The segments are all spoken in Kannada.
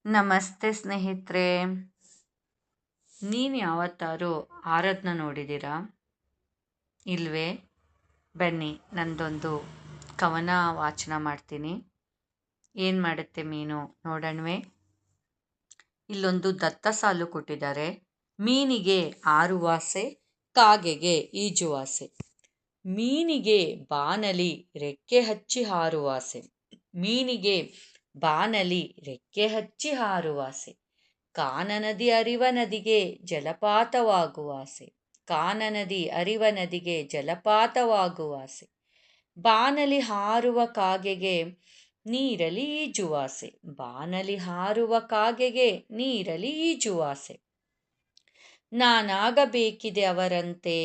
ನಮಸ್ತೆ ಸ್ನೇಹಿತರೆ. ನೀನು ಯಾವತ್ತಾರು ಆರಾಧನ ನೋಡಿದ್ದೀರಾ? ಇಲ್ವೇ? ಬನ್ನಿ, ನಂದೊಂದು ಕವನ ವಾಚನ ಮಾಡ್ತೀನಿ. ಏನು ಮಾಡುತ್ತೆ ಮೀನು ನೋಡೋಣವೇ? ಇಲ್ಲೊಂದು ದತ್ತ ಸಾಲು ಕೊಟ್ಟಿದ್ದಾರೆ. ಮೀನಿಗೆ ಆರುವಾಸೆ, ಕಾಗೆಗೆ ಈಜುವಾಸೆ. ಮೀನಿಗೆ ಬಾನಲಿ ರೆಕ್ಕೆ ಹಚ್ಚಿ ಹಾರುವಾಸೆ. ಮೀನಿಗೆ ಬಾನಲಿ ರೆಕ್ಕೆ ಹಚ್ಚಿ ಹಾರುವಾಸೆ. ಕಾನನದಿ ಅರಿವ ನದಿಗೆ ಜಲಪಾತವಾಗುವಾಸೆ. ಕಾನನದಿ ಅರಿವ ನದಿಗೆ ಜಲಪಾತವಾಗುವಾಸೆ. ಬಾನಲಿ ಹಾರುವ ಕಾಗೆಗೆ ನೀರಲಿ ಈಜುವಾಸೆ. ಬಾನಲಿ ಹಾರುವ ಕಾಗೆಗೆ ನೀರಲಿ ಈಜುವಾಸೆ. ನಾನಾಗಬೇಕಿದೆ ಅವರಂತೆ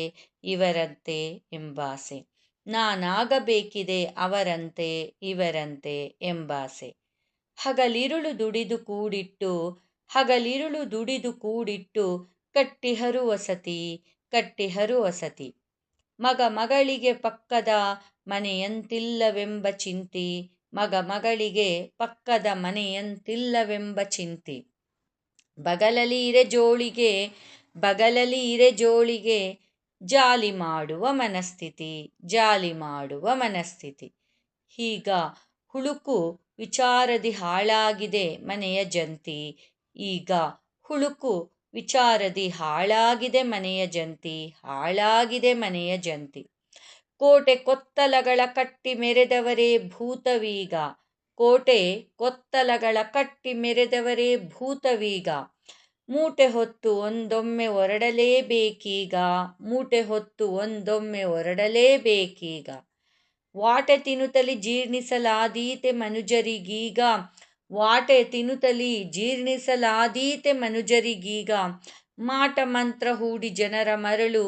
ಇವರಂತೆ ಎಂಬಾಸೆ. ನಾನಾಗಬೇಕಿದೆ ಅವರಂತೆ ಇವರಂತೆ ಎಂಬಾಸೆ. ಹಗಲಿರುಳು ದುಡಿದು ಕೂಡಿಟ್ಟು ಹಗಲಿರುಳು ದುಡಿದು ಕೂಡಿಟ್ಟು ಕಟ್ಟಿಹರು ವಸತಿ ಕಟ್ಟಿಹರು ವಸತಿ. ಮಗ ಮಗಳಿಗೆ ಪಕ್ಕದ ಮನೆಯಂತಿಲ್ಲವೆಂಬ ಚಿಂತಿ. ಮಗ ಮಗಳಿಗೆ ಪಕ್ಕದ ಮನೆಯಂತಿಲ್ಲವೆಂಬ ಚಿಂತಿ. ಬಗಲಲಿ ಇರೆ ಜೋಳಿಗೆ ಬಗಲಲಿ ಇರೆ ಜೋಳಿಗೆ ಜಾಲಿ ಮಾಡುವ ಮನಸ್ಥಿತಿ ಜಾಲಿ ಮಾಡುವ ಮನಸ್ಥಿತಿ. ಹೀಗ ಹುಳುಕು ವಿಚಾರದಿ ಹಾಳಾಗಿದೆ ಮನೆಯ ಜಂತಿ. ಈಗ ಹುಳುಕು ವಿಚಾರದಿ ಹಾಳಾಗಿದೆ ಮನೆಯ ಜಂತಿ ಹಾಳಾಗಿದೆ ಮನೆಯ ಜಂತಿ. ಕೋಟೆ ಕೊತ್ತಲಗಳ ಕಟ್ಟಿ ಮೆರೆದವರೇ ಭೂತವೀಗ. ಕೋಟೆ ಕೊತ್ತಲಗಳ ಕಟ್ಟಿ ಮೆರೆದವರೇ ಭೂತವೀಗ. ಮೂಟೆ ಹೊತ್ತು ಒಂದೊಮ್ಮೆ ಹೊರಡಲೇಬೇಕೀಗ. ಮೂಟೆ ಹೊತ್ತು ಒಂದೊಮ್ಮೆ ಹೊರಡಲೇಬೇಕೀಗ. ವಾಟೆ ತಿನುತಲಿ ಜೀರ್ಣಿಸಲಾದೀತೆ ಮನುಜರಿಗೀಗ. ವಾಟೆ ತಿನುತಲಿ ಜೀರ್ಣಿಸಲಾದೀತೆ ಮನುಜರಿಗೀಗ. ಮಾಟ ಮಂತ್ರ ಹೂಡಿ ಜನರ ಮರಳು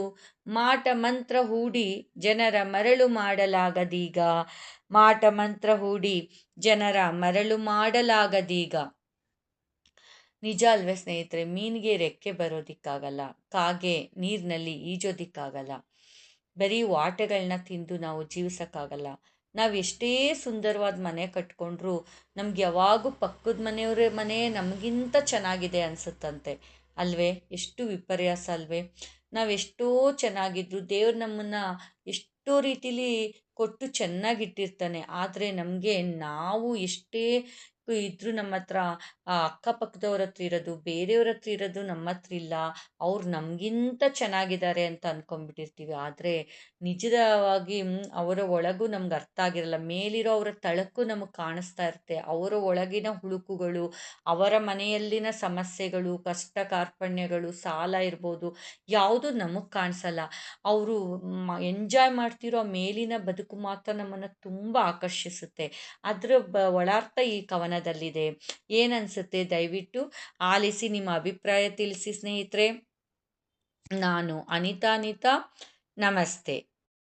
ಮಾಟ ಮಂತ್ರ ಹೂಡಿ ಜನರ ಮರಳು ಮಾಡಲಾಗದೀಗ. ಮಾಟ ಮಂತ್ರ ಹೂಡಿ ಜನರ ಮರಳು ಮಾಡಲಾಗದೀಗ. ನಿಜ ಅಲ್ವೇ ಸ್ನೇಹಿತರೆ? ಮೀನಿಗೆ ರೆಕ್ಕೆ ಬರೋದಿಕ್ಕಾಗಲ್ಲ, ಕಾಗೆ ನೀರಿನಲ್ಲಿ ಈಜೋದಿಕ್ಕಾಗಲ್ಲ. ಬರೀ ವಾಟೆಗಳನ್ನ ತಿಂದು ನಾವು ಜೀವಿಸೋಕ್ಕಾಗಲ್ಲ. ನಾವು ಎಷ್ಟೇ ಸುಂದರವಾದ ಮನೆ ಕಟ್ಕೊಂಡ್ರೂ ನಮ್ಗೆ ಯಾವಾಗೂ ಪಕ್ಕದ ಮನೆಯವರ ಮನೆ ನಮಗಿಂತ ಚೆನ್ನಾಗಿದೆ ಅನಿಸುತ್ತಂತೆ ಅಲ್ವೇ? ಎಷ್ಟು ವಿಪರ್ಯಾಸ ಅಲ್ವೇ? ನಾವೆಷ್ಟೋ ಚೆನ್ನಾಗಿದ್ರು ದೇವ್ರು ನಮ್ಮನ್ನು ಎಷ್ಟೋ ರೀತಿಲಿ ಕೊಟ್ಟು ಚೆನ್ನಾಗಿಟ್ಟಿರ್ತಾನೆ. ಆದರೆ ನಮಗೆ ನಾವು ಎಷ್ಟೇ ಇದ್ರೂ ನಮ್ಮ ಹತ್ರ ಅಕ್ಕಪಕ್ಕದವ್ರ ಹತ್ರ ಇರೋದು, ಬೇರೆಯವ್ರ ಹತ್ರ ಇರೋದು ನಮ್ಮ ಹತ್ರ ಇಲ್ಲ. ಅವ್ರು ನಮಗಿಂತ ಚೆನ್ನಾಗಿದ್ದಾರೆ ಅಂತ ಅಂದ್ಕೊಂಡ್ಬಿಟ್ಟಿರ್ತೀವಿ. ಆದರೆ ನಿಜವಾಗಿ ಅವರ ಒಳಗೂ ನಮ್ಗೆ ಅರ್ಥ ಆಗಿರಲ್ಲ. ಮೇಲಿರೋ ಅವರ ತಳಕ್ಕೂ ನಮಗೆ ಕಾಣಿಸ್ತಾ ಇರುತ್ತೆ ಅವರ ಒಳಗಿನ ಹುಳುಕುಗಳು, ಅವರ ಮನೆಯಲ್ಲಿನ ಸಮಸ್ಯೆಗಳು, ಕಷ್ಟ ಕಾರ್ಪಣ್ಯಗಳು, ಸಾಲ ಇರ್ಬೋದು, ಯಾವುದು ನಮಗೆ ಕಾಣಿಸಲ್ಲ. ಅವರು ಎಂಜಾಯ್ ಮಾಡ್ತಿರೋ ಮೇಲಿನ ಬದುಕು ಮಾತ್ರ ನಮ್ಮನ್ನು ತುಂಬ ಆಕರ್ಷಿಸುತ್ತೆ. ಅದರ ಒಳಾರ್ಥ ಈ ಕವನದಲ್ಲಿದೆ. ಏನನ್ಸುತ್ತೆ ದಯವಿಟ್ಟು ಆಲಿಸಿ, ನಿಮ್ಮ ಅಭಿಪ್ರಾಯ ತಿಳಿಸಿ ಸ್ನೇಹಿತರೆ. ನಾನು ಅನಿತಾ. ನಮಸ್ತೆ.